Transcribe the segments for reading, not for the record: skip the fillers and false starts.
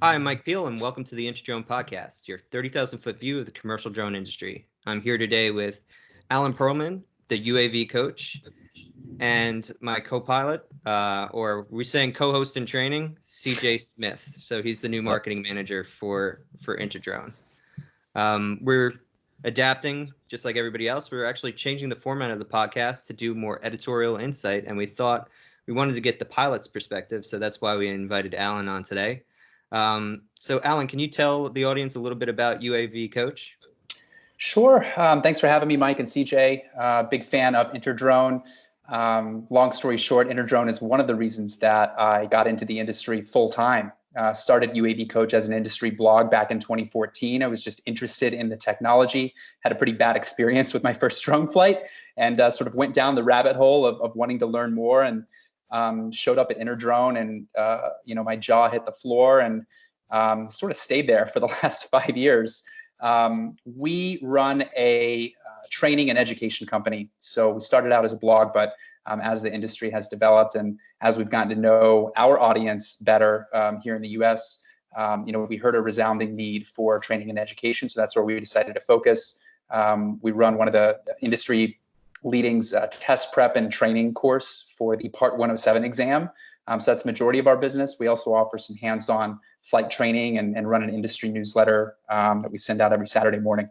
Hi, I'm Mike Peel, and welcome to the InterDrone podcast, your 30,000-foot view of the commercial drone industry. I'm here today with Alan Perlman, the UAV coach, and my co-pilot, or we're saying co-host in training, CJ Smith. So he's the new marketing manager for InterDrone. We're adapting, just like everybody else. We're actually changing the format of the podcast to do more editorial insight, and we thought we wanted to get the pilot's perspective, so that's why we invited Alan on today. So Alan, can you tell the audience a little bit about UAV Coach? Sure. Thanks for having me, Mike and CJ. Big fan of InterDrone. Long story short, InterDrone is one of the reasons that I got into the industry full time. Started UAV Coach as an industry blog back in 2014. I was just interested in the technology, had a pretty bad experience with my first drone flight, and sort of went down the rabbit hole of wanting to learn more, and showed up at InterDrone, and my jaw hit the floor, and sort of stayed there for the last 5 years. We run a training and education company. So we started out as a blog, but as the industry has developed and as we've gotten to know our audience better here in the US, we heard a resounding need for training and education. So that's where we decided to focus. We run one of the industry leading's test prep and training course for the Part 107 exam. So that's the majority of our business. We also offer some hands-on flight training and run an industry newsletter that we send out every Saturday morning.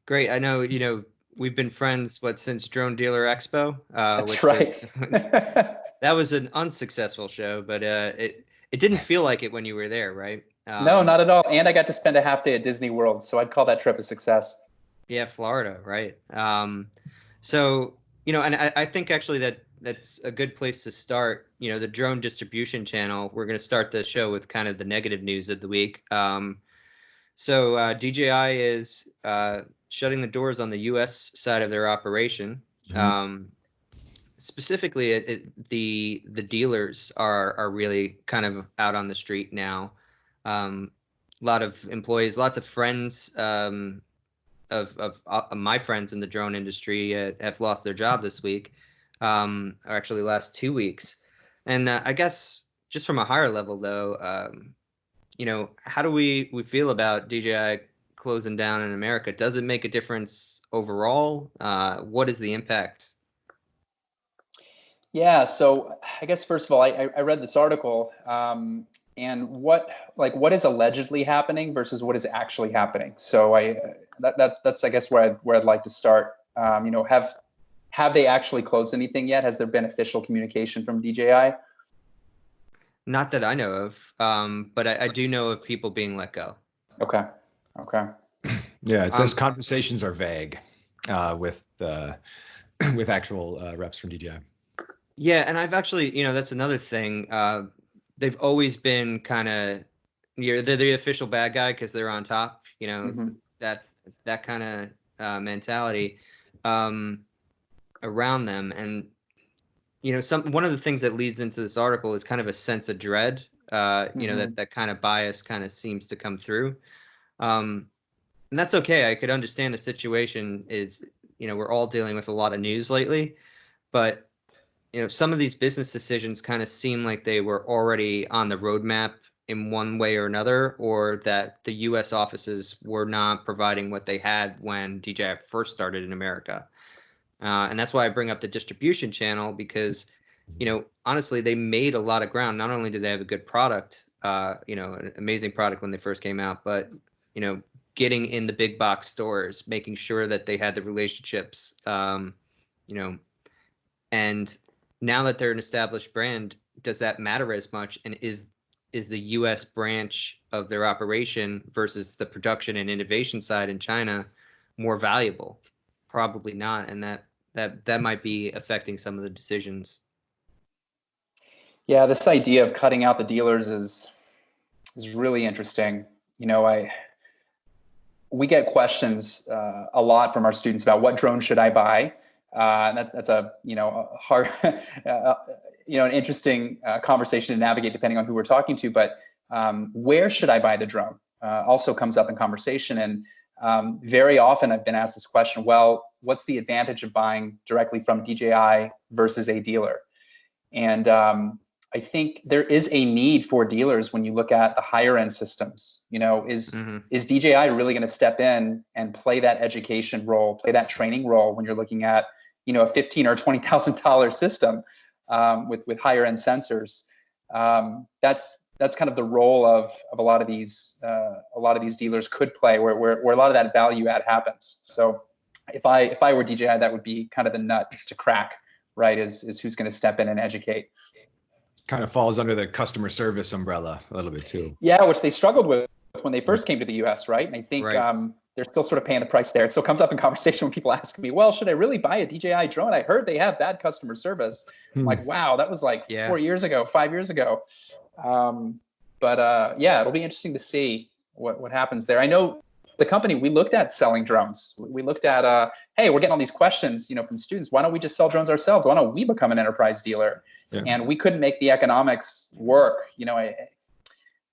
Great. I know, we've been friends, since Drone Dealer Expo? That's right. That was an unsuccessful show, but it didn't feel like it when you were there, right? No, not at all. And I got to spend a half day at Disney World, so I'd call that trip a success. Yeah, Florida, right? So, and I think actually that's a good place to start. The drone distribution channel. We're going to start the show with kind of the negative news of the week. So DJI is shutting the doors on the U.S. side of their operation. Specifically, the dealers are really kind of out on the street now. A lot of employees, lots of friends of my friends in the drone industry have lost their job this week, or actually last 2 weeks. And I guess just from a higher level, though, how do we feel about DJI closing down in America? Does it make a difference overall? What is the impact? Yeah, so I guess first of all, I read this article, and what is allegedly happening versus what is actually happening. So that's I guess where I'd like to start. Have they actually closed anything yet? Has there been official communication from DJI? Not that I know of, but I do know of people being let go. Okay. Yeah, it says conversations are vague with actual reps from DJI. Yeah, and I've actually, that's another thing. They've always been kind of, they're the official bad guy because they're on top. That kind of mentality around them. And one of the things that leads into this article is kind of a sense of dread. That kind of bias kind of seems to come through, and that's okay. I could understand the situation is, we're all dealing with a lot of news lately, but some of these business decisions kind of seem like they were already on the roadmap in one way or another, or that the U.S. offices were not providing what they had when DJI first started in America. And that's why I bring up the distribution channel, because, honestly, they made a lot of ground. Not only did they have a good product, an amazing product when they first came out, but, getting in the big box stores, making sure that they had the relationships, and now that they're an established brand, does that matter as much? And is the U.S. branch of their operation versus the production and innovation side in China more valuable? Probably not, and that might be affecting some of the decisions. Yeah, this idea of cutting out the dealers is really interesting. We get questions a lot from our students about what drone should I buy. That's a hard, an interesting conversation to navigate depending on who we're talking to. But where should I buy the drone also comes up in conversation. And very often I've been asked this question: well, what's the advantage of buying directly from DJI versus a dealer? And I think there is a need for dealers when you look at the higher end systems. Is DJI really going to step in and play that education role, play that training role when you're looking at a $15,000 or $20,000 system with higher end sensors? That's kind of the role of a lot of these dealers could play, where a lot of that value add happens. So if I were DJI, that would be kind of the nut to crack, right? Is who's going to step in and educate. Kind of falls under the customer service umbrella a little bit too. Yeah, which they struggled with when they first came to the US, right? And I think they're still sort of paying the price there. It still comes up in conversation when people ask me, well, should I really buy a DJI drone? I heard they have bad customer service. I'm like, wow, that was like 4 years ago, 5 years ago. But it'll be interesting to see what happens there. I know the company, we looked at selling drones. We looked at, hey, we're getting all these questions, from students. Why don't we just sell drones ourselves? Why don't we become an enterprise dealer? Yeah. And we couldn't make the economics work, and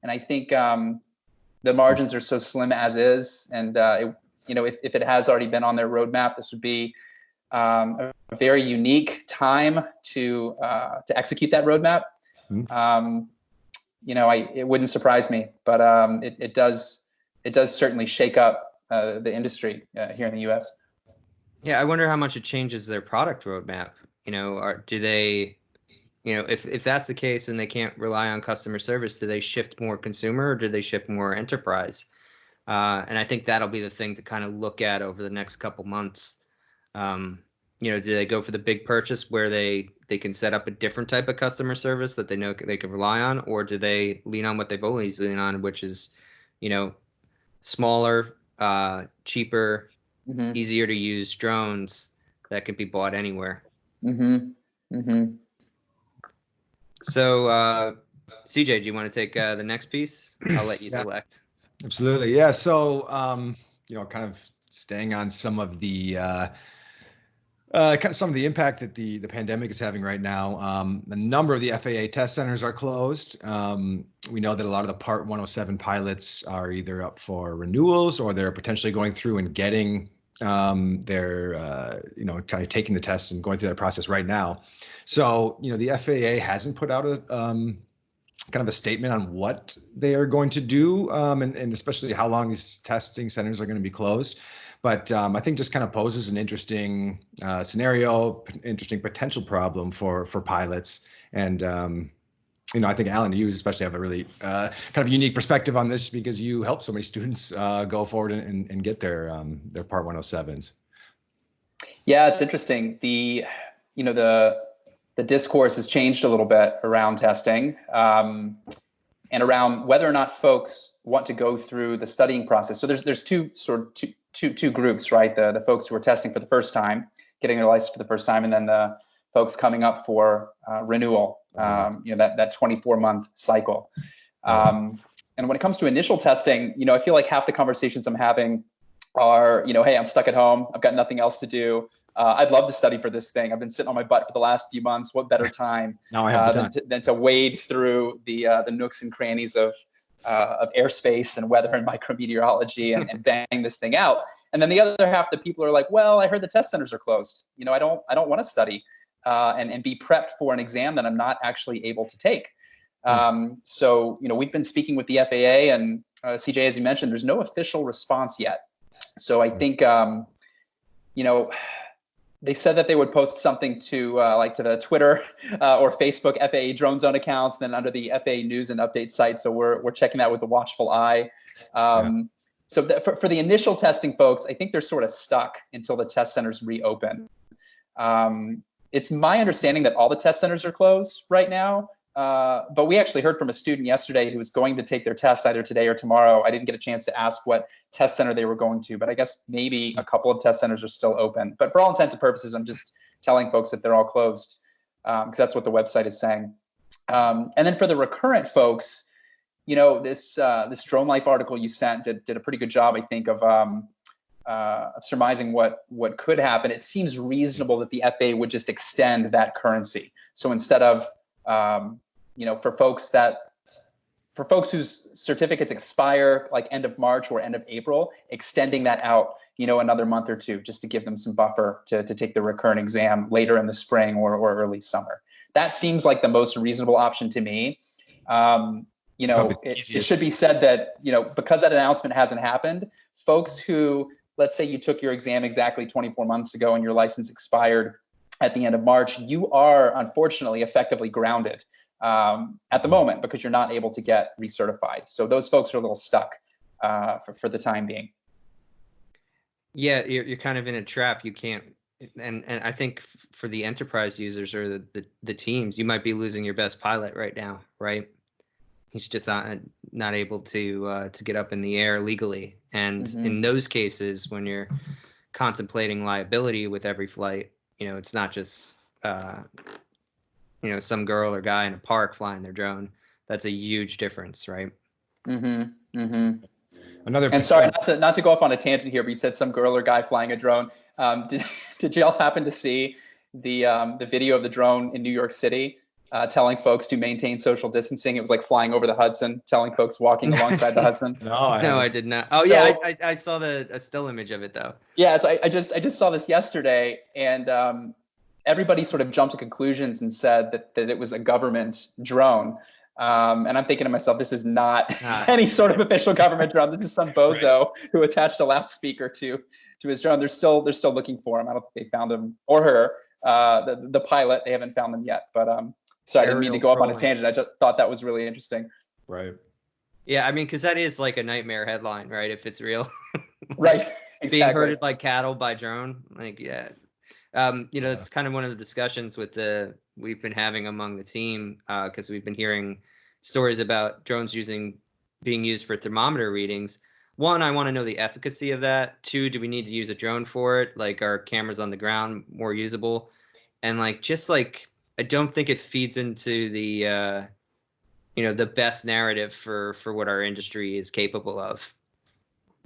I think the margins are so slim as is. And, if it has already been on their roadmap, this would be a very unique time to execute that roadmap. It wouldn't surprise me, but it does certainly shake up the industry here in the US. Yeah, I wonder how much it changes their product roadmap. Do they, if that's the case and they can't rely on customer service, do they shift more consumer or do they shift more enterprise? And I think that'll be the thing to kind of look at over the next couple months. Do they go for the big purchase where they can set up a different type of customer service that they know they can rely on, or do they lean on what they've always leaned on, which is, smaller, cheaper, easier to use drones that can be bought anywhere? So, CJ, do you want to take the next piece? I'll let you select. Absolutely. Yeah. So, kind of staying on some of the impact that the pandemic is having right now. A number of the FAA test centers are closed. We know that a lot of the Part 107 pilots are either up for renewals or they're potentially going through and getting their, kind of taking the test and going through that process right now. So, the FAA hasn't put out a kind of a statement on what they are going to do, and especially how long these testing centers are going to be closed. But I think just kind of poses an interesting scenario, interesting potential problem for pilots. And, I think, Alan, you especially have a really kind of unique perspective on this because you help so many students go forward and get their Part 107s. Yeah, it's interesting. The discourse has changed a little bit around testing and around whether or not folks want to go through the studying process. So there's two groups, right? The folks who are testing for the first time, getting their license for the first time, and then the folks coming up for renewal, that 24-month cycle. And when it comes to initial testing, I feel like half the conversations I'm having are, hey, I'm stuck at home. I've got nothing else to do. I'd love to study for this thing. I've been sitting on my butt for the last few months. What better time, now I have the time. than to wade through the nooks and crannies of airspace and weather and micrometeorology and bang this thing out. And then the other half, the people are like, well, I heard the test centers are closed. I don't want to study and be prepped for an exam that I'm not actually able to take. So, we've been speaking with the FAA and CJ, as you mentioned, there's no official response yet. So I think, they said that they would post something to the Twitter or Facebook FAA drone zone accounts, then under the FAA news and update site. So we're checking that with a watchful eye. So for the initial testing folks, I think they're sort of stuck until the test centers reopen. It's my understanding that all the test centers are closed right now. But we actually heard from a student yesterday who was going to take their test either today or tomorrow. I didn't get a chance to ask what test center they were going to, but I guess maybe a couple of test centers are still open. But for all intents and purposes, I'm just telling folks that they're all closed because that's what the website is saying. And then for the recurrent folks, this Drone Life article you sent did a pretty good job, I think, of surmising what could happen. It seems reasonable that the FAA would just extend that currency. So instead of for folks whose certificates expire like end of March or end of April, extending that out, another month or two, just to give them some buffer to take the recurrent exam later in the spring or early summer. That seems like the most reasonable option to me. You know, it should be said that, you know, because that announcement hasn't happened, folks who, let's say you took your exam exactly 24 months ago and your license expired at the end of March, you are unfortunately effectively grounded at the moment because you're not able to get recertified. So those folks are a little stuck for the time being. Yeah, you're kind of in a trap. You can't, and I think for the enterprise users or the teams, you might be losing your best pilot right now, right? He's just not able to get up in the air legally. And in those cases, when you're contemplating liability with every flight, you know, it's not just you know, some girl or guy in a park flying their drone. That's a huge difference, right? Another. And sorry, not to go up on a tangent here, but you said some girl or guy flying a drone. Did y'all happen to see the video of the drone in New York City telling folks to maintain social distancing? It was like flying over the Hudson, telling folks walking alongside the Hudson. No, I did not. Oh, so, yeah, I saw a still image of it though. Yeah, so I just saw this yesterday, and everybody sort of jumped to conclusions and said that it was a government drone. And I'm thinking to myself, this is not any sort of official government drone. This is some bozo who attached a loudspeaker to his drone. They're still looking for him. I don't think they found him or her. The pilot, they haven't found them yet. But so I didn't mean to go up on a tangent. I just thought that was really interesting. Right. Yeah, I mean, because that is like a nightmare headline, right? If it's real. Right. Exactly. Being herded like cattle by drone, like yeah. You know, it's kind of one of the discussions we've been having among the team, because we've been hearing stories about drones being used for thermometer readings. One, I want to know the efficacy of that. Two, do we need to use a drone for it? Like, are cameras on the ground more usable? And like, I don't think it feeds into the you know, the best narrative for what our industry is capable of.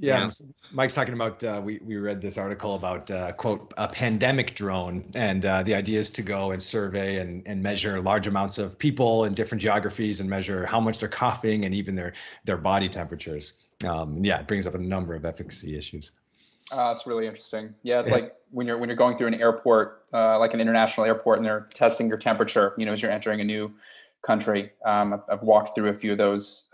Yeah, you know? Mike's talking about, we read this article about, quote, a pandemic drone. And the idea is to go and survey and measure large amounts of people in different geographies and measure how much they're coughing and even their body temperatures. Yeah, it brings up a number of efficacy issues. It's really interesting. Yeah, it's like when you're going through an airport, like an international airport, and they're testing your temperature, you know, as you're entering a new country. I've walked through a few of those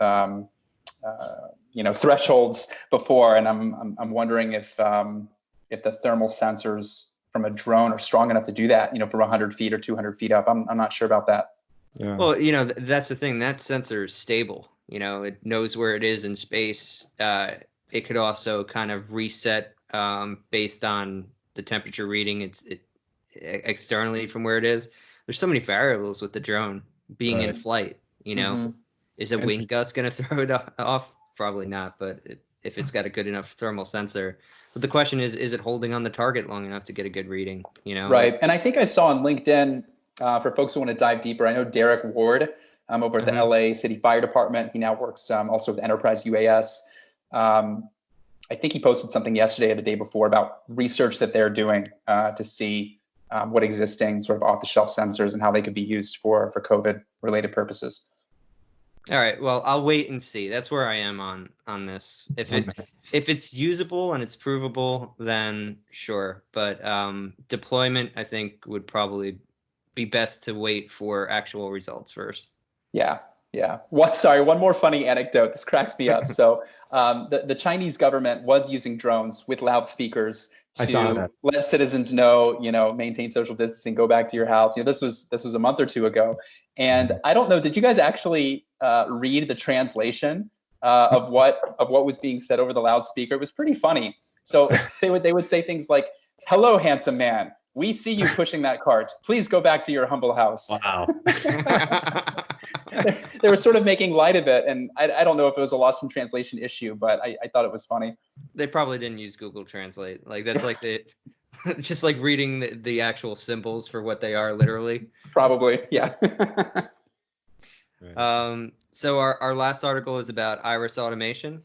you know, thresholds before, and I'm wondering if the thermal sensors from a drone are strong enough to do that, you know, from 100 feet or 200 feet up. I'm not sure about that. Yeah. Well, you know, that's the thing. That sensor is stable. You know, it knows where it is in space. It could also kind of reset based on the temperature reading. It externally from where it is. There's so many variables with the drone being in flight. You know, is a wind gust going to throw it off? Probably not, but if it's got a good enough thermal sensor. But the question is it holding on the target long enough to get a good reading? You know, right? And I think I saw on LinkedIn, for folks who want to dive deeper, I know Derek Ward over at the LA City Fire Department. He now works also with Enterprise UAS. I think he posted something yesterday or the day before about research that they're doing to see what existing sort of off-the-shelf sensors and how they could be used for COVID-related purposes. All right. Well, I'll wait and see. That's where I am on this. If it's usable and it's provable, then sure. But deployment, I think, would probably be best to wait for actual results first. Yeah. One more funny anecdote. This cracks me up. So the Chinese government was using drones with loudspeakers to let citizens know, you know, maintain social distancing, go back to your house. You know, this was a month or two ago. And I don't know, did you guys actually read the translation of what was being said over the loudspeaker? It was pretty funny. So they would say things like, "Hello, handsome man. We see you pushing that cart. Please go back to your humble house." Wow. They were sort of making light of it, and I don't know if it was a lost in translation issue, but I thought it was funny. They probably didn't use Google Translate. Like that's like just like reading the actual symbols for what they are literally. Probably, yeah. So our last article is about Iris Automation,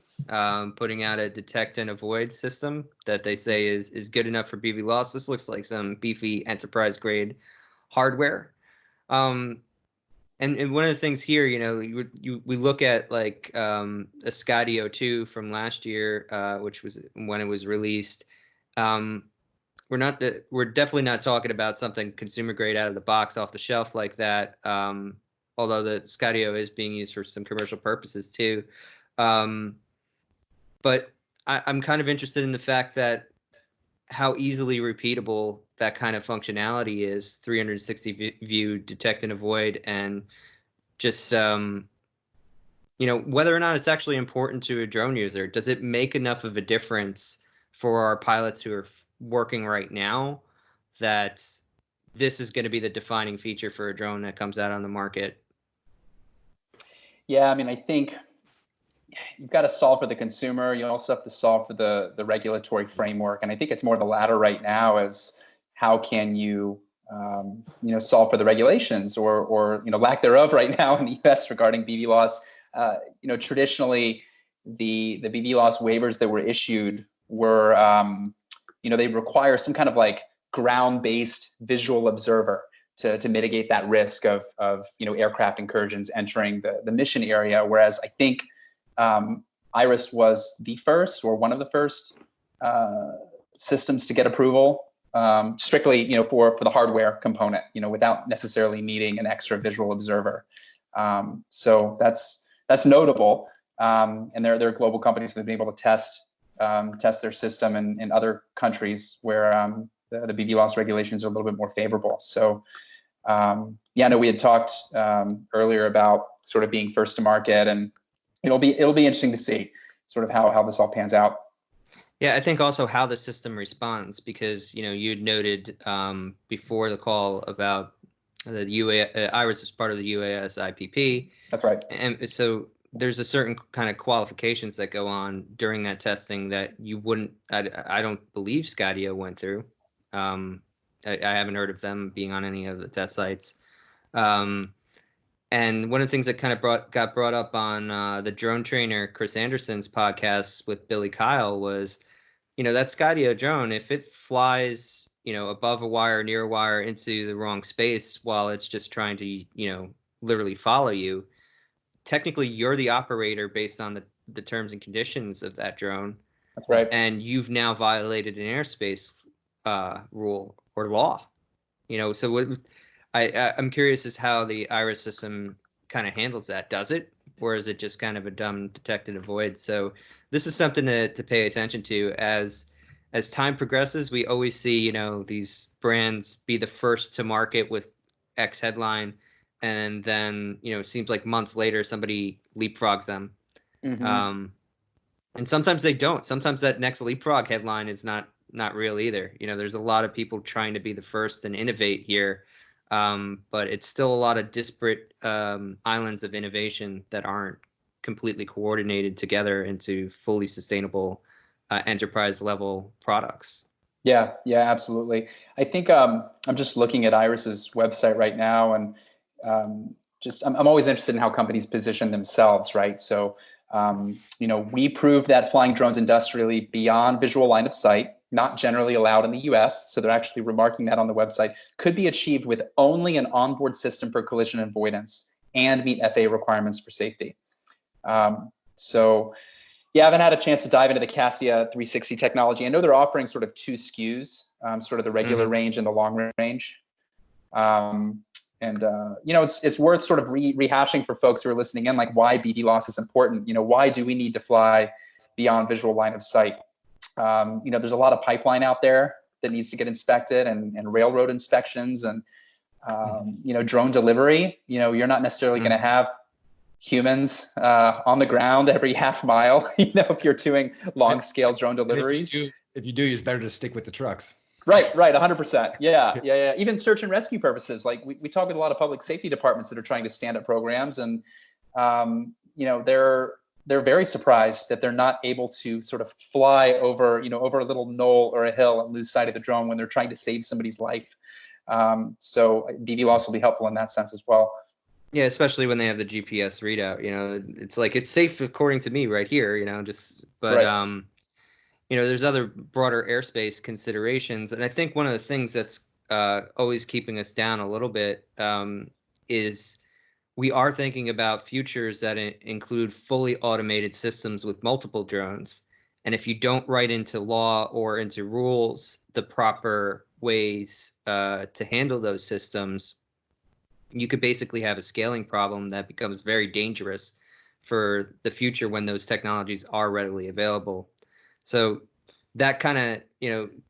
putting out a detect and avoid system that they say is good enough for BVLOS. This looks like some beefy enterprise grade hardware. And one of the things here, you know, we look at like a Skydio 2 from last year, which was when it was released. we're definitely not talking about something consumer grade out of the box off the shelf like that. Although the Skydio is being used for some commercial purposes too. But I'm kind of interested in the fact that how easily repeatable that kind of functionality is, 360 view, detect and avoid, and just whether or not it's actually important to a drone user. Does it make enough of a difference for our pilots who are working right now that this is going to be the defining feature for a drone that comes out on the market? Yeah, I mean, I think you've got to solve for the consumer. You also have to solve for the regulatory framework, and I think it's more the latter right now. As how can you solve for the regulations or lack thereof right now in the U.S. regarding BVLOS? Traditionally, the BVLOS waivers that were issued were they require some kind of like ground-based visual observer to mitigate that risk of aircraft incursions entering the mission area. Whereas I think Iris was the first or one of the first systems to get approval strictly for the hardware component, without necessarily needing an extra visual observer. So that's notable. And there are global companies that have been able to test their system in other countries where the BVLOS regulations are a little bit more favorable. So I know we had talked earlier about sort of being first to market, and it'll be interesting to see sort of how this all pans out. Yeah, I think also how the system responds, because you'd noted before the call about the Iris is part of the UAS IPP. That's right. And so there's a certain kind of qualifications that go on during that testing that you wouldn't. I don't believe Skydio went through. I haven't heard of them being on any of the test sites. And one of the things that kind of got brought up on the drone trainer Chris Anderson's podcast with Billy Kyle was, that Skydio drone, if it flies, above a wire, near a wire, into the wrong space while it's just trying to, literally follow you, technically you're the operator based on the terms and conditions of that drone. That's right. And you've now violated an airspace rule or law. So what I'm curious is how the Iris system kind of handles that. Does it, or is it just kind of a dumb detect and avoid? So this is something to pay attention to as time progresses. We always see, these brands be the first to market with X headline, and then, it seems like months later somebody leapfrogs them. Mm-hmm. And sometimes they don't. Sometimes that next leapfrog headline is not real either. There's a lot of people trying to be the first and innovate here. But it's still a lot of disparate islands of innovation that aren't completely coordinated together into fully sustainable enterprise level products. Yeah, absolutely. I think I'm just looking at Iris's website right now, and I'm always interested in how companies position themselves, right? So, we proved that flying drones industrially beyond visual line of sight, not generally allowed in the US, so they're actually remarking that on the website, could be achieved with only an onboard system for collision avoidance and meet FAA requirements for safety. I haven't had a chance to dive into the Cassia 360 technology. I know they're offering sort of two SKUs, sort of the regular range and the long range. It's worth sort of rehashing for folks who are listening in, like why BVLOS is important. Why do we need to fly beyond visual line of sight? There's a lot of pipeline out there that needs to get inspected, and railroad inspections, and drone delivery. You're not necessarily going to have humans on the ground every half mile, if you're doing long scale drone deliveries. If you do, it's better to stick with the trucks. Right, 100%. Yeah. Even search and rescue purposes, like we talk with a lot of public safety departments that are trying to stand up programs, and they're very surprised that they're not able to sort of fly over a little knoll or a hill and lose sight of the drone when they're trying to save somebody's life. So BVLOS will be helpful in that sense as well. Yeah, especially when they have the GPS readout. It's like it's safe according to me right here. Right. There's other broader airspace considerations, and I think one of the things that's always keeping us down a little bit is we are thinking about futures that include fully automated systems with multiple drones. And if you don't write into law or into rules the proper ways to handle those systems, you could basically have a scaling problem that becomes very dangerous for the future when those technologies are readily available. So that kind of,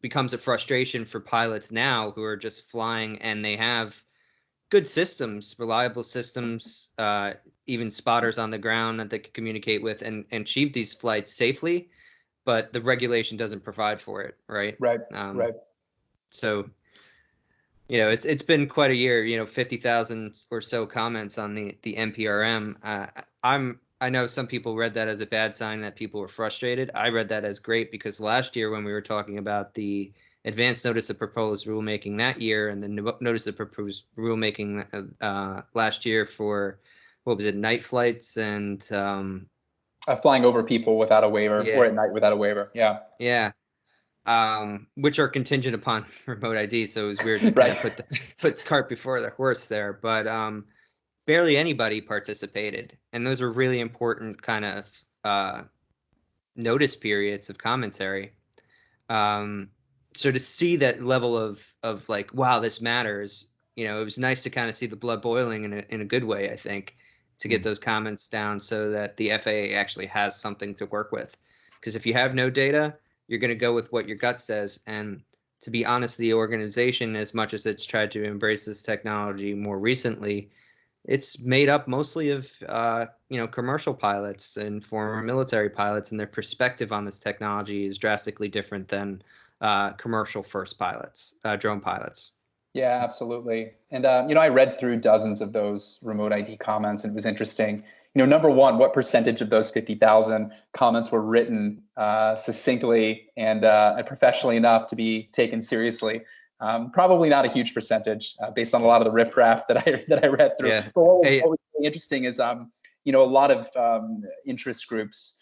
becomes a frustration for pilots now who are just flying, and they have good systems, reliable systems, even spotters on the ground that they can communicate with and achieve these flights safely, but the regulation doesn't provide for it, right? Right. Um, Right. So, it's been quite a year. 50,000 or so comments on the NPRM. I know some people read that as a bad sign, that people were frustrated. I read that as great, because last year when we were talking about the advanced notice of proposed rulemaking that year, and the notice of proposed rulemaking last year for, what was it, night flights and Flying over people without a waiver, yeah, or at night without a waiver. Yeah. yeah, which are contingent upon remote ID. So it was weird to kind Right. of put the cart before the horse there, but barely anybody participated, and those are really important kind of notice periods of commentary. So to see that level of like, wow, this matters, it was nice to kind of see the blood boiling in a good way, I think, to get those comments down so that the FAA actually has something to work with. Because if you have no data, you're going to go with what your gut says. And to be honest, the organization, as much as it's tried to embrace this technology more recently, it's made up mostly of commercial pilots and former military pilots, and their perspective on this technology is drastically different than commercial first pilots, drone pilots. Yeah, absolutely. And I read through dozens of those remote ID comments, and it was interesting. Number one, what percentage of those 50,000 comments were written succinctly and professionally enough to be taken seriously? Probably not a huge percentage, based on a lot of the riffraff that I read through. Yeah. But what was really interesting is a lot of interest groups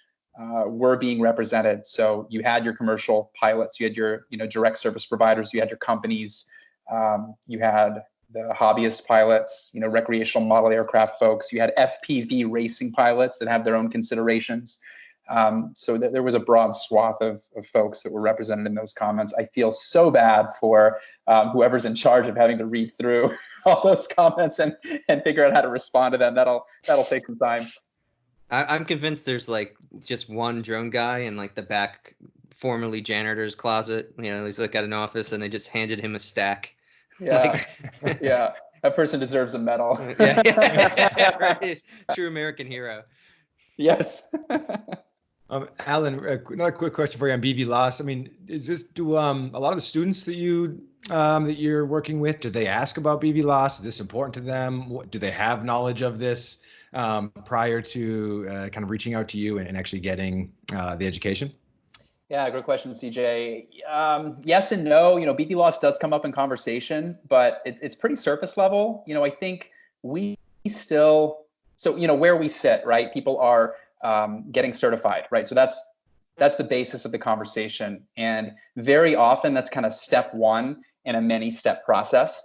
were being represented. So you had your commercial pilots, you had your direct service providers, you had your companies. You had the hobbyist pilots, recreational model aircraft folks. You had FPV racing pilots that have their own considerations. So there was a broad swath of folks that were represented in those comments. I feel so bad for whoever's in charge of having to read through all those comments and figure out how to respond to them. That'll take some time. I'm convinced there's like just one drone guy in like the back, formerly janitor's closet. He's like at an office, and they just handed him a stack. Yeah, yeah. That person deserves a medal. Yeah, right. True American hero. Yes. Alan, another quick question for you on BVLOS. I mean, do a lot of the students that you're working with, do they ask about BVLOS? Is this important to them? Do they have knowledge of this prior to kind of reaching out to you and actually getting the education? Yeah, great question, CJ. Yes and no. BVLOS does come up in conversation, but it's pretty surface level. I think we still, where we sit, right? People are getting certified, right? So that's the basis of the conversation, and very often that's kind of step one in a many-step process.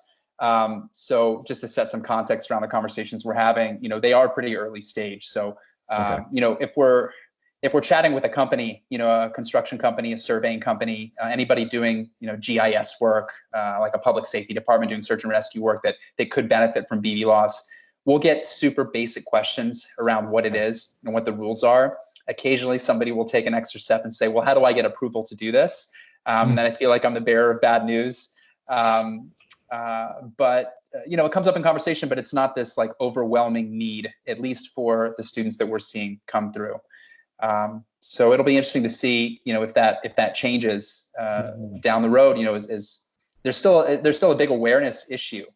So just to set some context around the conversations we're having, they are pretty early stage. So if we're chatting with a company, a construction company, a surveying company, anybody doing, GIS work, like a public safety department doing search and rescue work that could benefit from BVLOS, we'll get super basic questions around what it is and what the rules are. Occasionally, somebody will take an extra step and say, well, how do I get approval to do this? And then I feel like I'm the bearer of bad news. But it comes up in conversation, but it's not this like overwhelming need, at least for the students that we're seeing come through. So it'll be interesting to see, if that changes down the road. Is there's still a big awareness issue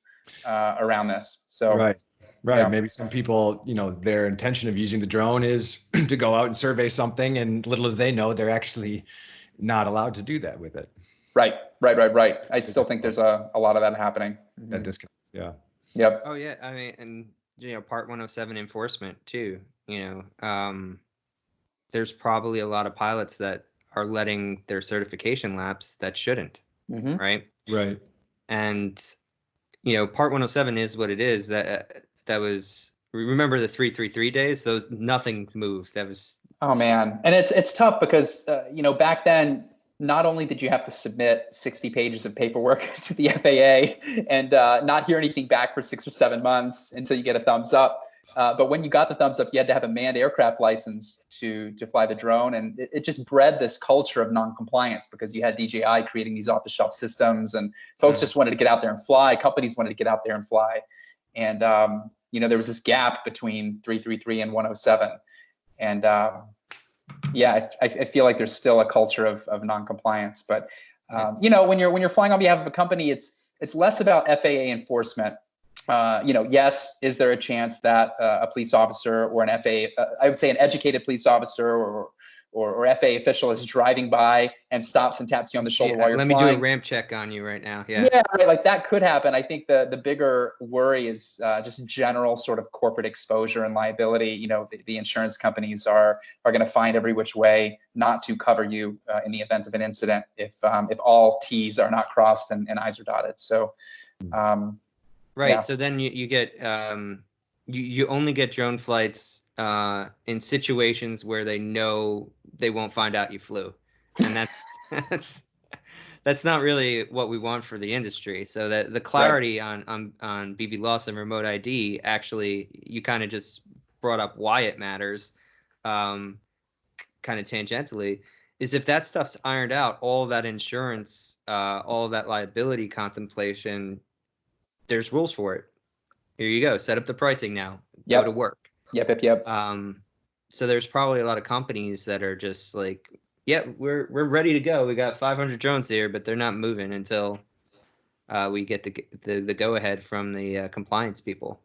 around this. So right. Yeah. Maybe some people, their intention of using the drone is to go out and survey something, and little do they know they're actually not allowed to do that with it. Right. I still think there's a lot of that happening. That disconnect. Yeah. Yep. Oh yeah, I mean, and Part 107 enforcement too. There's probably a lot of pilots that are letting their certification lapse that shouldn't, right? Right. And Part 107 is what it is. That was, remember the 333 days? Those, nothing moved. That was Oh man, and it's tough because back then, not only did you have to submit 60 pages of paperwork to the FAA and not hear anything back for 6 or 7 months until you get a thumbs up, but when you got the thumbs up, you had to have a manned aircraft license to fly the drone, and it just bred this culture of non-compliance because you had DJI creating these off-the-shelf systems, and folks just wanted to get out there and fly. Companies wanted to get out there and fly, and there was this gap between 333 and 107. And yeah, I feel like there's still a culture of non-compliance. But when you're flying on behalf of a company, it's less about FAA enforcement. Yes, is there a chance that a police officer or an FAA, I would say an educated police officer or FAA official is driving by and stops and taps you on the shoulder while you're flying? Let me do a ramp check on you right now. Yeah. Yeah, right. Like that could happen. I think the bigger worry is just general sort of corporate exposure and liability. The insurance companies are going to find every which way not to cover you in the event of an incident if all T's are not crossed and I's are dotted. So, right. Yeah. So then you get you only get drone flights in situations where they know they won't find out you flew, and that's not really what we want for the industry. So that the clarity on BVLOS and remote ID, actually, you kind of just brought up why it matters, kind of tangentially, is if that stuff's ironed out, all of that insurance, all of that liability contemplation, there's rules for it. Here you go. Set up the pricing now. Yep. Go to work. Yep. So there's probably a lot of companies that are just like, yeah, we're ready to go. We got 500 drones here, but they're not moving until we get the go ahead from the compliance people.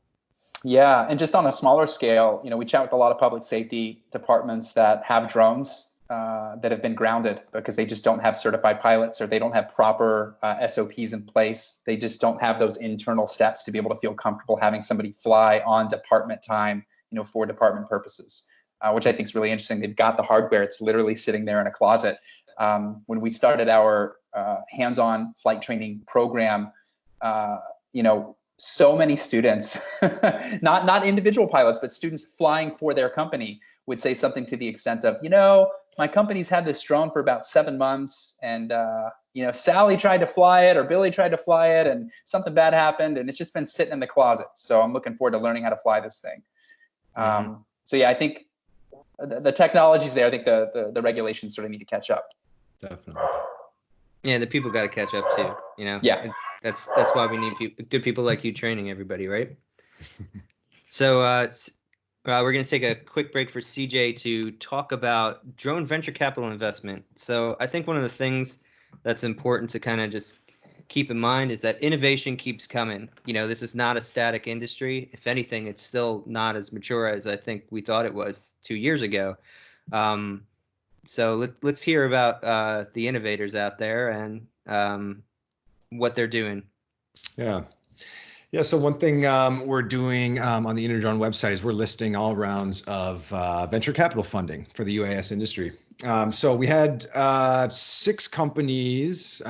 Yeah, and just on a smaller scale, we chat with a lot of public safety departments that have drones that have been grounded because they just don't have certified pilots or they don't have proper SOPs in place. They just don't have those internal steps to be able to feel comfortable having somebody fly on department time, for department purposes, which I think is really interesting. They've got the hardware. It's literally sitting there in a closet. When we started our hands-on flight training program, so many students, not individual pilots, but students flying for their company would say something to the extent of, my company's had this drone for about 7 months and, Sally tried to fly it or Billy tried to fly it and something bad happened and it's just been sitting in the closet. So I'm looking forward to learning how to fly this thing. So yeah, I think the technology's there. I think the regulations sort of need to catch up. Definitely. Yeah, the people got to catch up too. Yeah. That's why we need good people like you training everybody, right? So we're going to take a quick break for CJ to talk about drone venture capital investment. So I think one of the things that's important to kind of just keep in mind is that innovation keeps coming. This is not a static industry. If anything, it's still not as mature as I think we thought it was 2 years ago. So let's hear about the innovators out there and what they're doing. Yeah. So one thing we're doing on the InterDrone website is we're listing all rounds of venture capital funding for the UAS industry. So we had 6 companies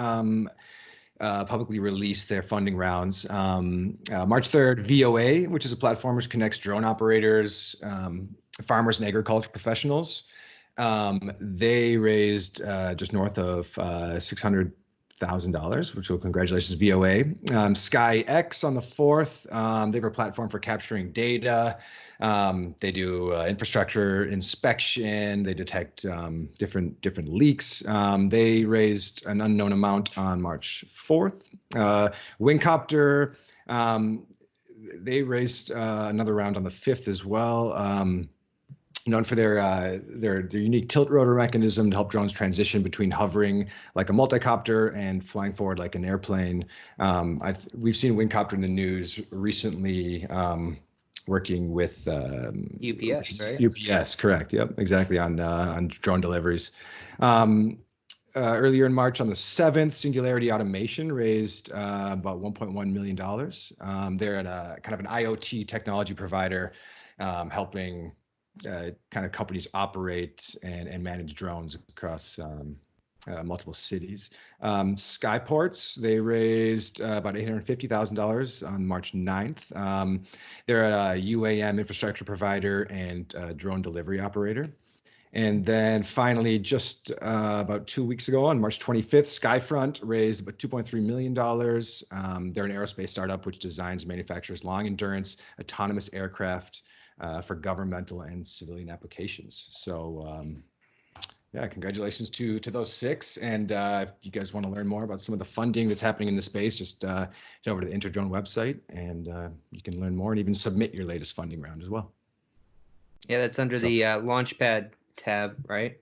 publicly release their funding rounds. March 3rd, VOA, which is a platform which connects drone operators, farmers and agriculture professionals. They raised just north of $600,000, which will congratulations VOA. SkyX on the 4th, they have a platform for capturing data. They do infrastructure inspection. They detect different leaks. They raised an unknown amount on March 4th. Wingcopter, they raised another round on the 5th as well. Known for their unique tilt rotor mechanism to help drones transition between hovering like a multicopter and flying forward like an airplane. We've seen Wingcopter in the news recently, working with UPS, right? UPS, correct? Yep, exactly, on drone deliveries. Earlier in March, on the 7th, Singularity Automation raised about $1.1 million. They're at a kind of an IoT technology provider, helping kind of companies operate and manage drones across multiple cities. Skyports, they raised about $850,000 on March 9th. They're a UAM infrastructure provider and drone delivery operator. And then finally, just about 2 weeks ago, on March 25th, Skyfront raised about $2.3 million. They're an aerospace startup which designs and manufactures long endurance autonomous aircraft for governmental and civilian applications. So yeah, congratulations to those 6. And if you guys want to learn more about some of the funding that's happening in the space, just head over to the InterDrone website, and you can learn more and even submit your latest funding round as well. Yeah, that's under the Launchpad tab, right?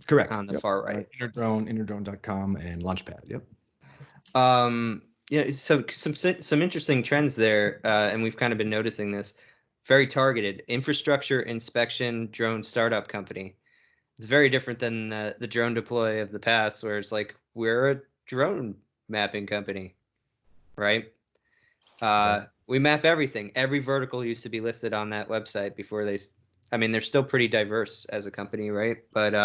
Correct. On the far right. InterDrone.com and Launchpad. Yep. Yeah, so some interesting trends there, and we've kind of been noticing this. Very targeted infrastructure inspection drone startup company. It's very different than the drone deploy of the past, where it's like, we're a drone mapping company, right? We map everything. Every vertical used to be listed on that website before they. I mean, they're still pretty diverse as a company, right? But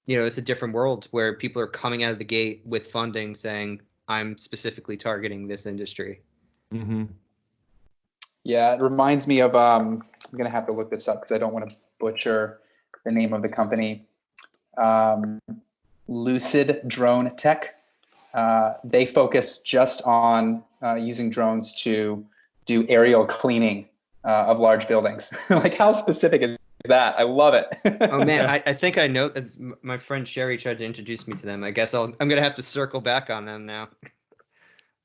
it's a different world where people are coming out of the gate with funding saying, I'm specifically targeting this industry. Mm-hmm. Yeah, it reminds me of, I'm going to have to look this up because I don't want to butcher the name of the company. Lucid Drone Tech. They focus just on using drones to do aerial cleaning of large buildings. Like, how specific is that? I love it. Oh man, I think I know. My friend Sherry tried to introduce me to them. I guess I'm gonna have to circle back on them now.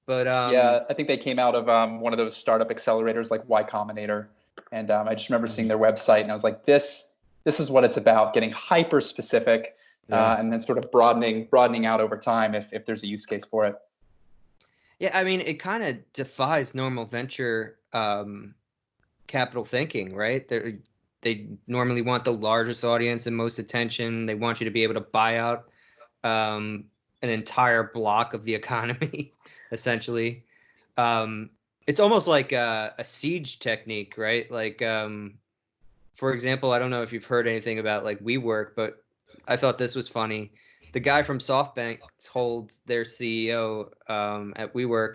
But yeah, I think they came out of one of those startup accelerators like Y Combinator, and I just remember seeing their website, and I was like, this is what it's about: getting hyper specific, and then sort of broadening out over time if there's a use case for it. Yeah, I mean, it kind of defies normal venture capital thinking, right? They normally want the largest audience and most attention. They want you to be able to buy out an entire block of the economy, essentially. It's almost like a siege technique, right? Like, for example, I don't know if you've heard anything about like WeWork, but I thought this was funny. The guy from SoftBank told their CEO at WeWork,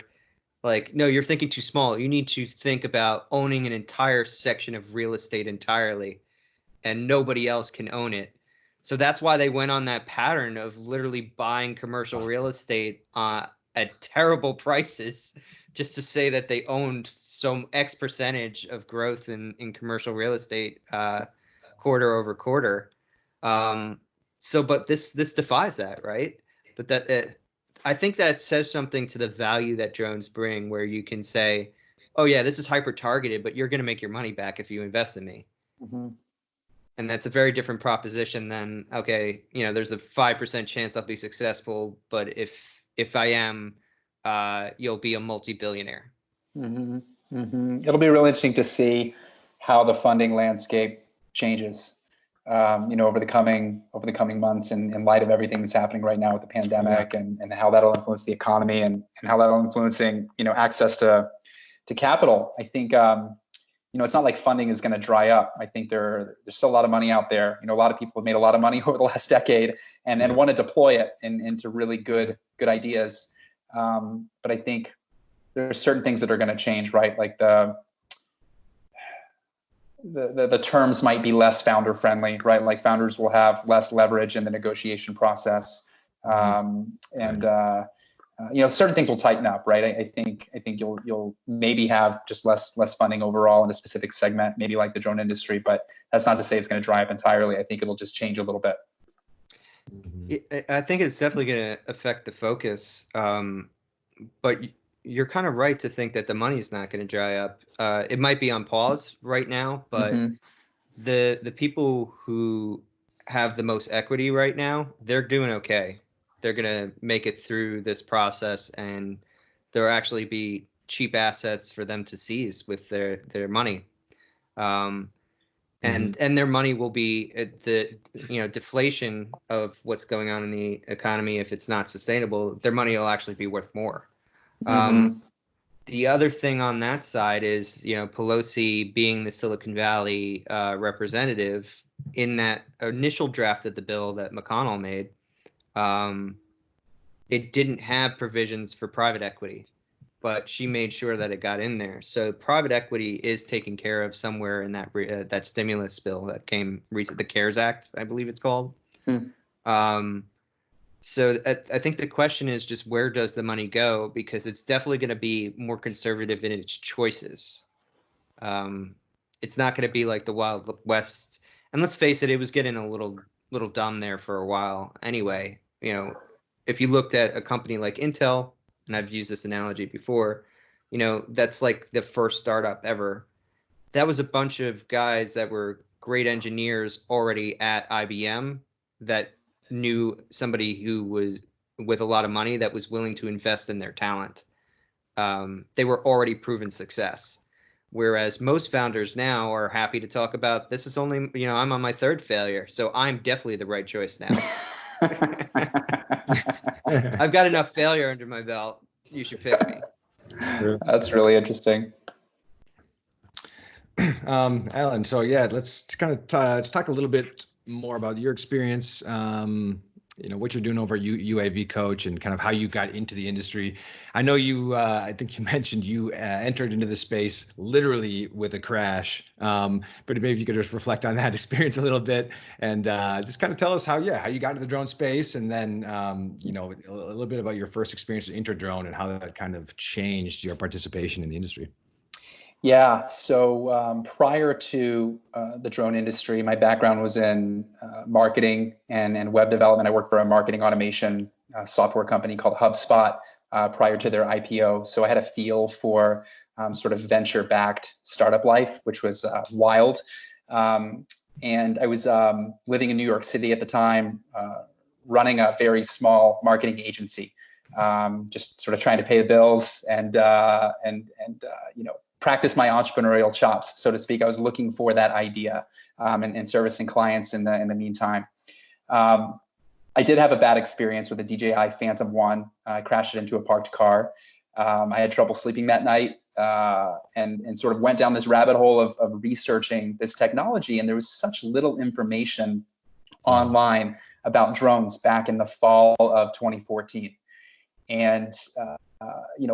like, no, you're thinking too small. You need to think about owning an entire section of real estate entirely, and nobody else can own it. So that's why they went on that pattern of literally buying commercial real estate at terrible prices, just to say that they owned some X percentage of growth in commercial real estate quarter over quarter. But this defies that, right? But I think that says something to the value that drones bring, where you can say, oh yeah, this is hyper targeted, but you're going to make your money back if you invest in me. Mm-hmm. And that's a very different proposition than, okay, there's a 5% chance I'll be successful, but if I am, you'll be a multi-billionaire. Mm-hmm. Mm-hmm. It'll be really interesting to see how the funding landscape changes, over the coming months, in light of everything that's happening right now with the pandemic, and how that'll influence the economy, and how that'll influencing, access to capital. I think, it's not like funding is going to dry up. I think there's still a lot of money out there. A lot of people have made a lot of money over the last decade and want to deploy it into really good ideas. But I think there's certain things that are going to change, right? Like the terms might be less founder friendly, right? Like, founders will have less leverage in the negotiation process. Certain things will tighten up, right? I think you'll maybe have just less funding overall in a specific segment, maybe like the drone industry, but that's not to say it's going to dry up entirely. I think it'll just change a little bit. I think it's definitely going to affect the focus, but you're kind of right to think that the money's not going to dry up. It might be on pause right now, but the people who have the most equity right now, they're doing okay. They're going to make it through this process, and there'll actually be cheap assets for them to seize with their money. And their money will be at the deflation of what's going on in the economy. If it's not sustainable, their money will actually be worth more. The other thing on that side is, Pelosi being the Silicon Valley representative, in that initial draft of the bill that McConnell made, it didn't have provisions for private equity. but she made sure that it got in there. So private equity is taken care of somewhere in that stimulus bill that came recent, the CARES Act, I believe it's called. So I think the question is just, where does the money go? Because it's definitely going to be more conservative in its choices. It's not going to be like the Wild West. And let's face it, it was getting a little dumb there for a while. Anyway, if you looked at a company like Intel, and I've used this analogy before, that's like the first startup ever. That was a bunch of guys that were great engineers already at IBM that knew somebody who was with a lot of money that was willing to invest in their talent. They were already proven success. Whereas most founders now are happy to talk about, this is only, I'm on my third failure, so I'm definitely the right choice now. I've got enough failure under my belt. You should pick me. That's really interesting. Alan, so yeah, let's kind of talk a little bit more about your experience, what you're doing over at UAV Coach, and kind of how you got into the industry. I know I think you mentioned you entered into the space literally with a crash, but maybe if you could just reflect on that experience a little bit, and just kind of tell us how you got into the drone space, and then a little bit about your first experience with InterDrone and how that kind of changed your participation in the industry. Yeah, so prior to the drone industry, my background was in marketing and web development. I worked for a marketing automation software company called HubSpot prior to their IPO. So I had a feel for sort of venture-backed startup life, which was wild. And I was living in New York City at the time, running a very small marketing agency, just sort of trying to pay the bills and practice my entrepreneurial chops, so to speak. I was looking for that idea and servicing clients in the meantime. I did have a bad experience with a DJI Phantom 1. I crashed it into a parked car. I had trouble sleeping that night and sort of went down this rabbit hole of researching this technology. And there was such little information online about drones back in the fall of 2014. And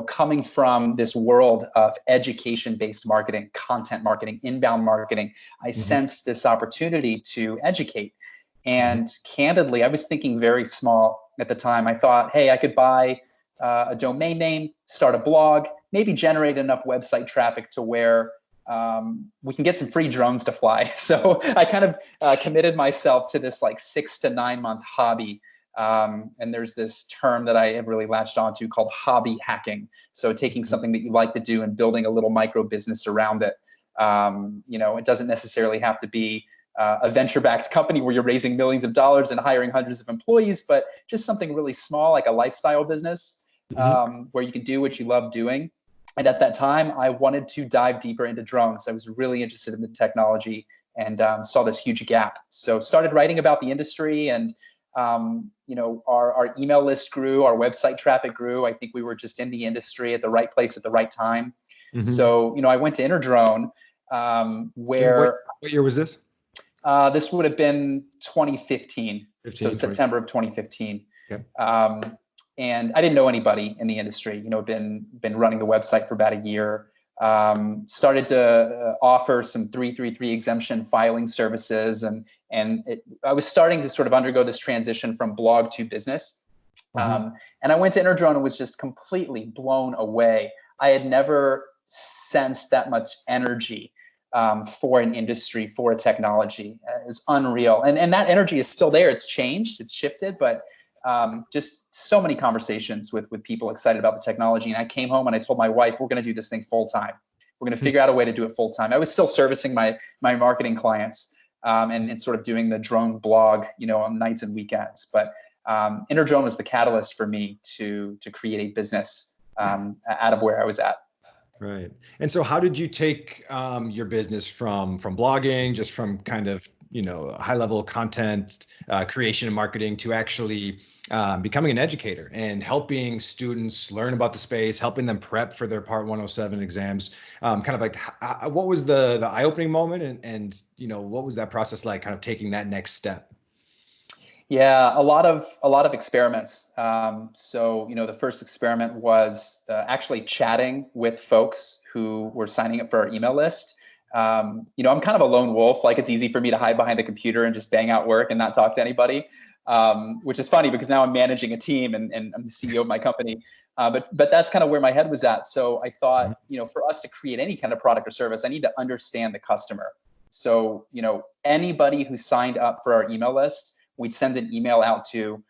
coming from this world of education-based marketing, content marketing, inbound marketing, I sensed this opportunity to educate. And candidly, I was thinking very small at the time. I thought, hey, I could buy a domain name, start a blog, maybe generate enough website traffic to where we can get some free drones to fly. So I kind of committed myself to this like 6 to 9 month hobby. And there's this term that I have really latched onto called hobby hacking. So taking something that you like to do and building a little micro business around it. It doesn't necessarily have to be a venture-backed company where you're raising millions of dollars and hiring hundreds of employees, but just something really small, like a lifestyle business, where you can do what you love doing. And at that time, I wanted to dive deeper into drones. I was really interested in the technology and saw this huge gap. So started writing about the industry, and our email list grew, our website traffic grew. I think we were just in the industry at the right place at the right time. So, I went to InterDrone, where— What year was this? This would have been 2015, so September of 2015. Okay. And I didn't know anybody in the industry. Been running the website for about a year. Started to offer some 333 exemption filing services, and I was starting to sort of undergo this transition from blog to business. And I went to InterDrone and was just completely blown away. I had never sensed that much energy for an industry, for a technology. It's unreal. And that energy is still there. It's changed, it's shifted, but just so many conversations with people excited about the technology. And I came home and I told my wife, we're going to do this thing full time. We're going to figure out a way to do it full time. I was still servicing my marketing clients and sort of doing the drone blog, on nights and weekends. But InterDrone was the catalyst for me to create a business out of where I was at. Right. And so how did you take your business from blogging, just from kind of, high level content creation and marketing, to actually becoming an educator and helping students learn about the space, helping them prep for their Part 107 exams? Kind of like, what was the eye-opening moment, and what was that process like, kind of taking that next step? Yeah, a lot of experiments. So, the first experiment was actually chatting with folks who were signing up for our email list. I'm kind of a lone wolf. Like, it's easy for me to hide behind the computer and just bang out work and not talk to anybody, which is funny because now I'm managing a team and I'm the CEO of my company. But that's kind of where my head was at. So I thought, for us to create any kind of product or service, I need to understand the customer. So, anybody who signed up for our email list, we'd send an email out to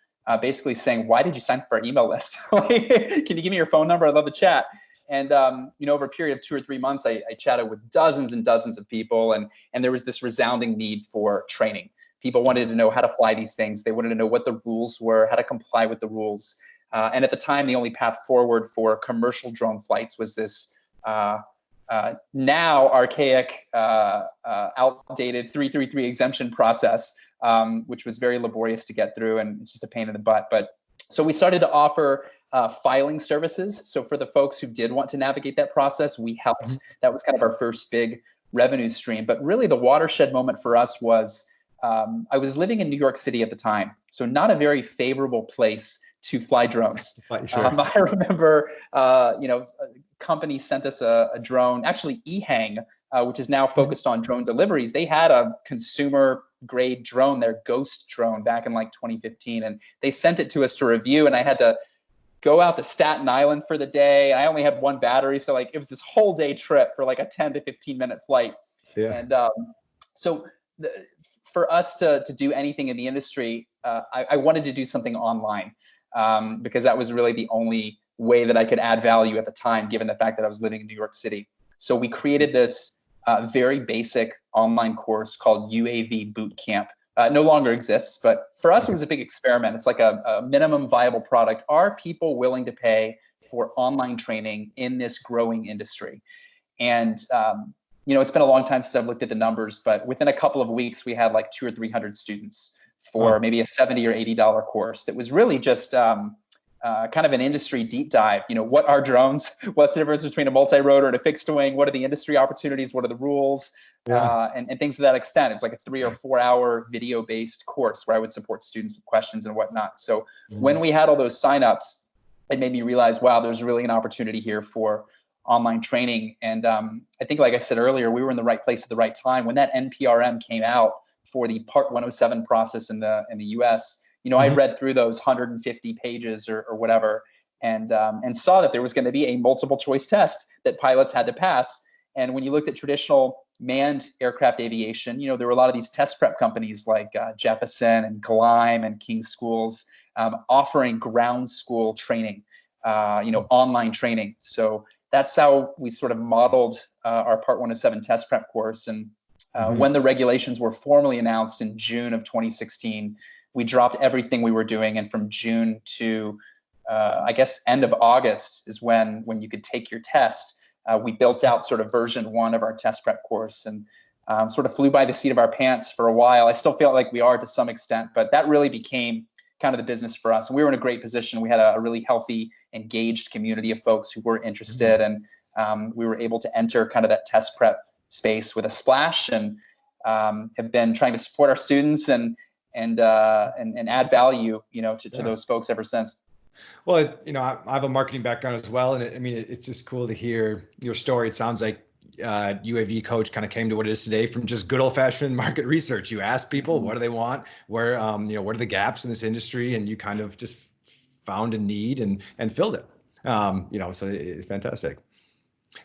basically saying, why did you sign up for our email list? Like, can you give me your phone number? I'd love to chat. And, over a period of 2 or 3 months, I chatted with dozens and dozens of people. And there was this resounding need for training. People wanted to know how to fly these things. They wanted to know what the rules were, how to comply with the rules. And at the time, the only path forward for commercial drone flights was this now archaic, outdated 333 exemption process, which was very laborious to get through, and it's just a pain in the butt. But so we started to offer filing services. So for the folks who did want to navigate that process, we helped. That was kind of our first big revenue stream. But really the watershed moment for us was I was living in New York City at the time, so not a very favorable place to fly drones. Sure. I remember, a company sent us a drone, actually eHang, which is now focused on drone deliveries. They had a consumer grade drone, their Ghost drone, back in like 2015. And they sent it to us to review. And I had to go out to Staten Island for the day. I only had one battery. So like, it was this whole day trip for like a 10 to 15-minute flight. Yeah. And so for us to do anything in the industry, I wanted to do something online because that was really the only way that I could add value at the time, given the fact that I was living in New York City. So we created this very basic online course called UAV Bootcamp. No longer exists, but for us, it was a big experiment. It's like a minimum viable product. Are people willing to pay for online training in this growing industry? And, it's been a long time since I've looked at the numbers, but within a couple of weeks, we had like 200 or 300 students for maybe a $70 or $80 course that was really just kind of an industry deep dive. What are drones? What's the difference between a multi-rotor and a fixed wing? What are the industry opportunities? What are the rules? And things to that extent. It's like a 3 or 4 hour video-based course where I would support students with questions and whatnot. So when we had all those signups, it made me realize, wow, there's really an opportunity here for online training. And I think, like I said earlier, we were in the right place at the right time. When that NPRM came out for the Part 107 process in the US, I read through those 150 pages or whatever, and saw that there was going to be a multiple choice test that pilots had to pass. And when you looked at traditional manned aircraft aviation, there were a lot of these test prep companies like Jeppesen and Gleim and King Schools offering ground school training, online training. So that's how we sort of modeled our Part 107 test prep course. And when the regulations were formally announced in June of 2016, we dropped everything we were doing. And from June to, I guess, end of August is when you could take your test. We built out sort of version 1 of our test prep course and sort of flew by the seat of our pants for a while. I still feel like we are to some extent, but that really became kind of the business for us. And we were in a great position. We had a really healthy, engaged community of folks who were interested. And we were able to enter kind of that test prep space with a splash, and have been trying to support our students and add value, to those folks ever since. Well, I have a marketing background as well, and it's just cool to hear your story. It sounds like UAV Coach kind of came to what it is today from just good old-fashioned market research. You ask people, what do they want? Where, what are the gaps in this industry? And you kind of just found a need and filled it. So it's fantastic.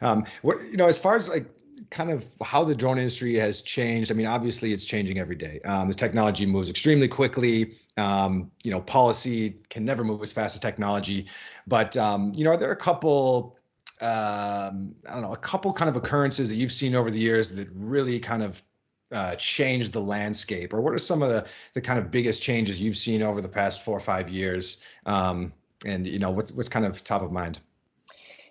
As far as like kind of how the drone industry has changed, obviously it's changing every day. The technology moves extremely quickly. Policy can never move as fast as technology, but are there a couple, a couple kind of occurrences that you've seen over the years that really kind of changed the landscape, or what are some of the kind of biggest changes you've seen over the past 4 or 5 years? And what's kind of top of mind?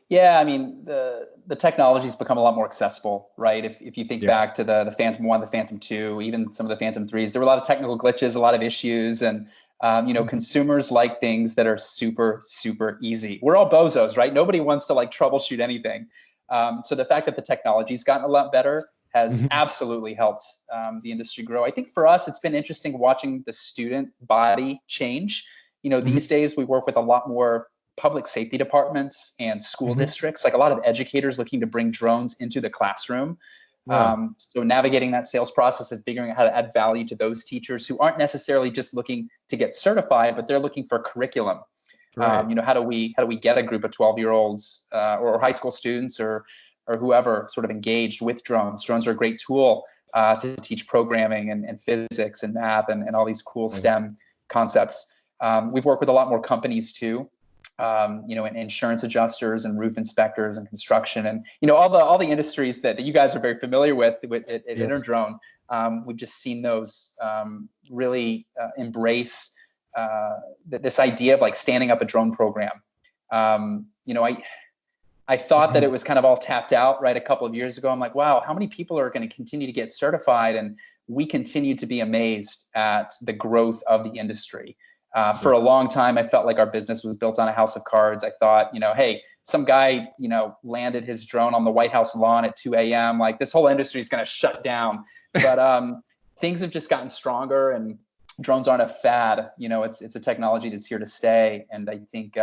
Yeah, the technology's become a lot more accessible, right? If you think back to the Phantom 1, the Phantom 2, even some of the Phantom 3s, there were a lot of technical glitches, a lot of issues, and consumers like things that are super, super easy. We're all bozos, right? Nobody wants to like troubleshoot anything. So the fact that the technology's gotten a lot better has Mhm. absolutely helped the industry grow. I think for us, it's been interesting watching the student body change. These days we work with a lot more public safety departments and school Mhm. districts, like a lot of educators looking to bring drones into the classroom. Yeah. So navigating that sales process and figuring out how to add value to those teachers who aren't necessarily just looking to get certified, but they're looking for curriculum. Right. How do we get a group of 12-year-olds or high school students or whoever sort of engaged with drones? Drones are a great tool to teach programming and physics and math and all these cool STEM concepts. We've worked with a lot more companies too, and insurance adjusters and roof inspectors and construction and all the industries that you guys are very familiar with at InterDrone. We've just seen those really embrace this idea of like standing up a drone program. I thought that it was kind of all tapped out right a couple of years ago. I'm like, wow, how many people are going to continue to get certified? And we continue to be amazed at the growth of the industry. For a long time, I felt like our business was built on a house of cards. I thought, hey, some guy, landed his drone on the White House lawn at 2 a.m. Like this whole industry is going to shut down. But things have just gotten stronger, and drones aren't a fad. It's a technology that's here to stay. And I think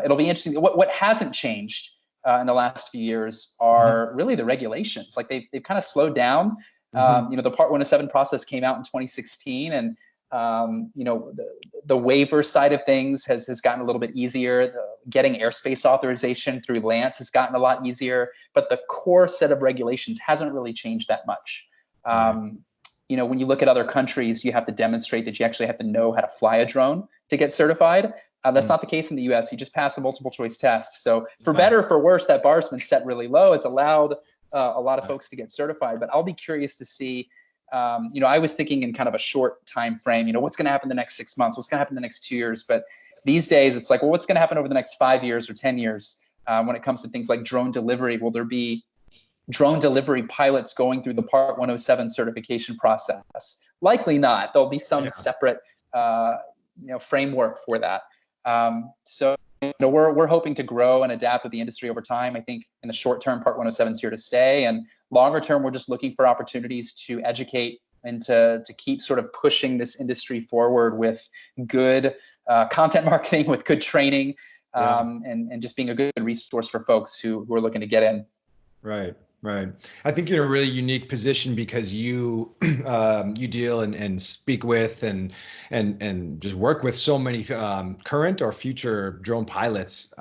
it'll be interesting. What hasn't changed in the last few years are really the regulations. Like they've kind of slowed down. The Part 107 process came out in 2016, and the waiver side of things has gotten a little bit easier. Getting airspace authorization through Lance has gotten a lot easier, but the core set of regulations hasn't really changed that much. When you look at other countries, you have to demonstrate that you actually have to know how to fly a drone to get certified. That's not the case in the US. You just pass a multiple choice test. So for better or for worse, that bar's been set really low. It's allowed a lot of folks to get certified, but I'll be curious to see. I was thinking in kind of a short time frame, what's going to happen in the next 6 months, what's going to happen in the next 2 years. But these days it's like, well, what's going to happen over the next 5 years or 10 years when it comes to things like drone delivery? Will there be drone delivery pilots going through the Part 107 certification process? Likely not. There'll be some separate framework for that. So we're hoping to grow and adapt with the industry over time. I think in the short term, Part 107 is here to stay, and longer term, we're just looking for opportunities to educate and to keep sort of pushing this industry forward with good content marketing, with good training, and just being a good resource for folks who are looking to get in. Right. Right. I think you're in a really unique position because you you deal and speak with and just work with so many current or future drone pilots.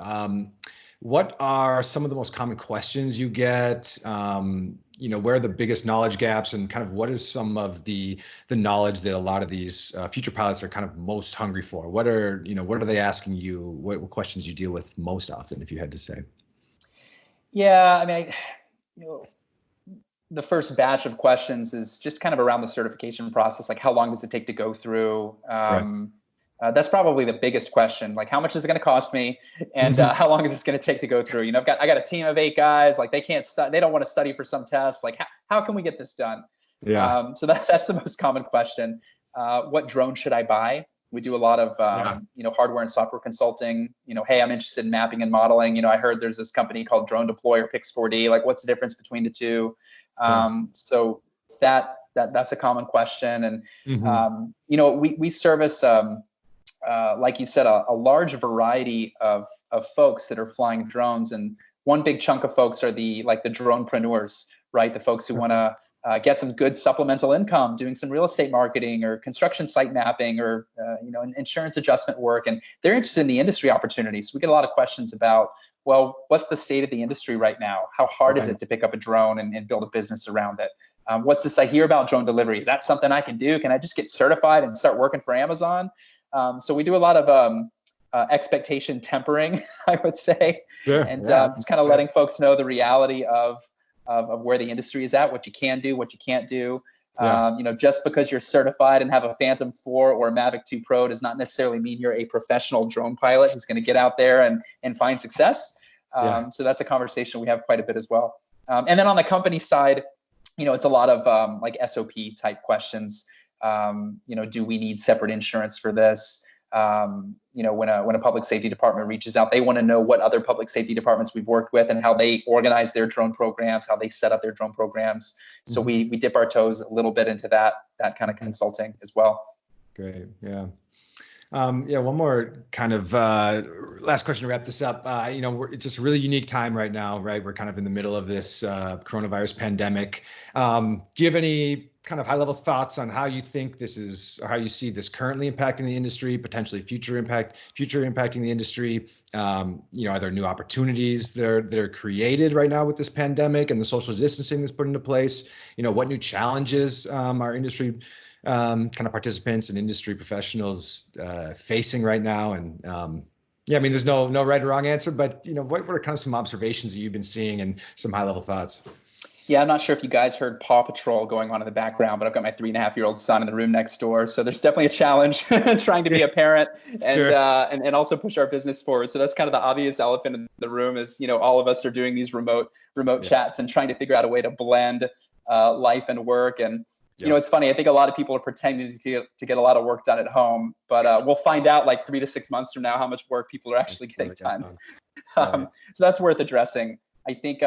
What are some of the most common questions you get? Where are the biggest knowledge gaps, and kind of what is some of the knowledge that a lot of these future pilots are kind of most hungry for? What are they asking you? What questions you deal with most often, if you had to say? Yeah, I mean, the first batch of questions is just kind of around the certification process. Like, how long does it take to go through? That's probably the biggest question. Like, how much is it going to cost me, and how long is this going to take to go through? I got a team of 8 guys. Like, they can't they don't want to study for some tests. Like, how can we get this done? Yeah. So that's the most common question. What drone should I buy? We do a lot of hardware and software consulting. Hey, I'm interested in mapping and modeling. I heard there's this company called Drone Deploy or Pix4D. Like, what's the difference between the two? So that's a common question. And we service like you said, a large variety of folks that are flying drones. And one big chunk of folks are the dronepreneurs, right? The folks who want to get some good supplemental income, doing some real estate marketing or construction site mapping or insurance adjustment work, and they're interested in the industry opportunities. We get a lot of questions about, well, what's the state of the industry right now? How hard is it to pick up a drone and build a business around it? What's this I hear about drone delivery? Is that something I can do? Can I just get certified and start working for Amazon? So we do a lot of expectation tempering, I would say, and just kind of letting folks know the reality of where the industry is at, what you can do, what you can't do. Just because you're certified and have a Phantom 4 or a Mavic 2 Pro does not necessarily mean you're a professional drone pilot who's going to get out there and find success. So that's a conversation we have quite a bit as well. And then on the company side, it's a lot of like SOP type questions. Do we need separate insurance for this? when a public safety department reaches out, they want to know what other public safety departments we've worked with and how they organize their drone programs, how they set up their drone programs. So we dip our toes a little bit into that kind of consulting as well. Great. Yeah. One more kind of last question to wrap this up. It's just a really unique time right now, right? We're kind of in the middle of this coronavirus pandemic. Do you have any kind of high-level thoughts on how you think this is, or how you see this currently impacting the industry, potentially future impacting the industry? Are there new opportunities that are created right now with this pandemic and the social distancing that's put into place? What new challenges our industry kind of participants and industry professionals facing right now? And there's no right or wrong answer, but what are kind of some observations that you've been seeing and some high-level thoughts? Yeah, I'm not sure if you guys heard Paw Patrol going on in the background, but I've got my 3.5-year-old son in the room next door. So there's definitely a challenge trying to be a parent and, Sure. and also push our business forward. So that's kind of the obvious elephant in the room is, all of us are doing these remote chats and trying to figure out a way to blend life and work. And, it's funny. I think a lot of people are pretending to get a lot of work done at home, but we'll find out like 3 to 6 months from now how much work people are actually getting done. So that's worth addressing. I think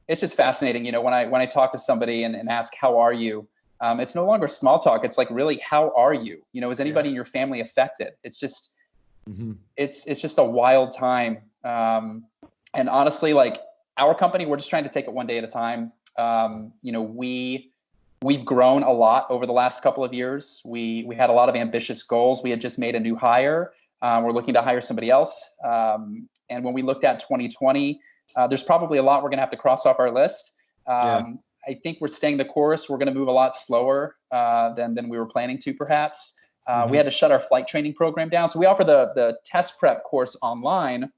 it's just fascinating. When I talk to somebody and ask, how are you? It's no longer small talk. It's like, really, how are you? Is anybody in your family affected? It's just, it's just a wild time. And honestly, like our company, we're just trying to take it one day at a time. We've grown a lot over the last couple of years. We had a lot of ambitious goals. We had just made a new hire. We're looking to hire somebody else. And when we looked at 2020, there's probably a lot we're going to have to cross off our list. I think we're staying the course. We're going to move a lot slower than we were planning to, perhaps. We had to shut our flight training program down. So we offer the test prep course online,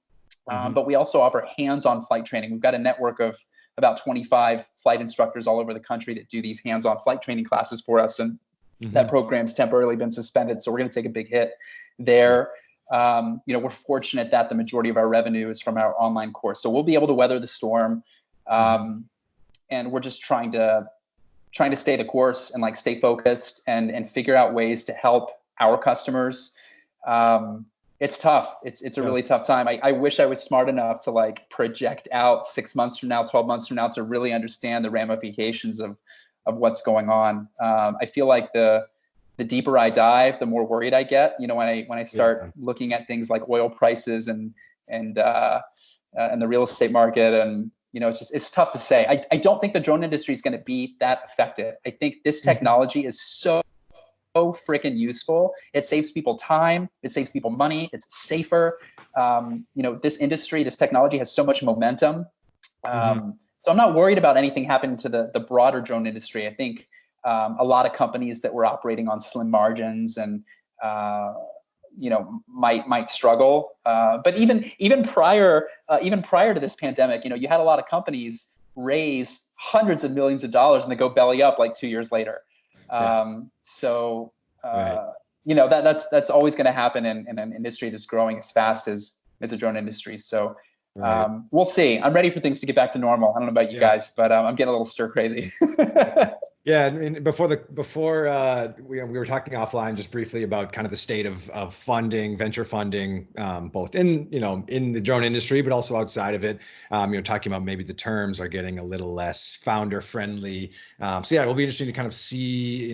but we also offer hands-on flight training. We've got a network of about 25 flight instructors all over the country that do these hands-on flight training classes for us. And that program's temporarily been suspended. So we're going to take a big hit there. We're fortunate that the majority of our revenue is from our online course. So we'll be able to weather the storm. And we're just trying to stay the course and stay focused and figure out ways to help our customers. It's tough. It's a really tough time. I wish I was smart enough to project out 6 months from now, 12 months from now to really understand the ramifications of what's going on. I feel like the deeper I dive, the more worried I get. When I start looking at things like oil prices and the real estate market, and it's tough to say. I don't think the drone industry is going to be that affected. I think this technology is so freaking useful. It saves people time. It saves people money. It's safer. This technology has so much momentum. So I'm not worried about anything happening to the broader drone industry. I think a lot of companies that were operating on slim margins and might struggle. But even prior to this pandemic, you had a lot of companies raise hundreds of millions of dollars and they go belly up 2 years later. That's always going to happen in an industry that's growing as fast as the drone industry. So we'll see. I'm ready for things to get back to normal. I don't know about you guys, but I'm getting a little stir crazy. Yeah, I mean, before we were talking offline just briefly about kind of the state of funding, venture funding, both in the drone industry, but also outside of it. Talking about maybe the terms are getting a little less founder friendly. So yeah, it'll be interesting to kind of see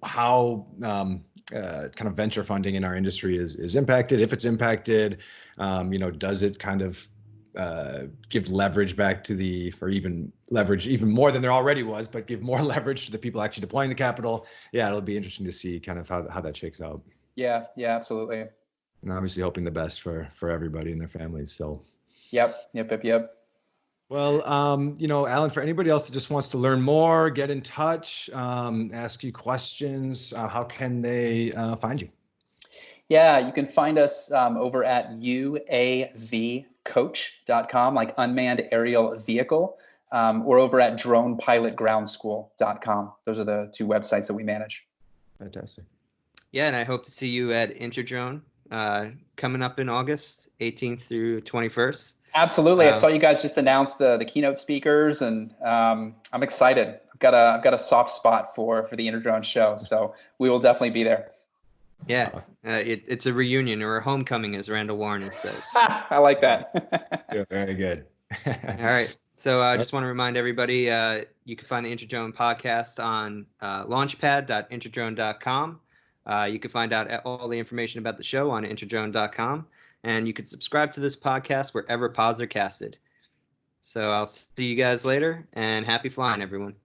how kind of venture funding in our industry is impacted. If it's impacted, does it kind of give leverage back to or even leverage even more than there already was, but give more leverage to the people actually deploying the capital? Yeah, it'll be interesting to see kind of how that shakes out. Yeah, absolutely. And obviously hoping the best for everybody and their families. So. Yep. Well, Alan, for anybody else that just wants to learn more, get in touch, ask you questions, how can they find you? Yeah, you can find us over at uavcoach.com, like unmanned aerial vehicle, or over at dronepilotgroundschool.com. Those are the two websites that we manage. Fantastic. Yeah, and I hope to see you at InterDrone coming up in August 18th through 21st. Absolutely. I saw you guys just announced the keynote speakers, and I'm excited. I've got a soft spot for the InterDrone show, so we will definitely be there. Yeah, Awesome. it's a reunion or a homecoming, as Randall Warren says. I like that. Yeah, very good. All right. So I Right. just want to remind everybody, you can find the InterDrone podcast on launchpad.interdrone.com. You can find out all the information about the show on interdrone.com. And you can subscribe to this podcast wherever pods are casted. So I'll see you guys later, and happy flying, everyone.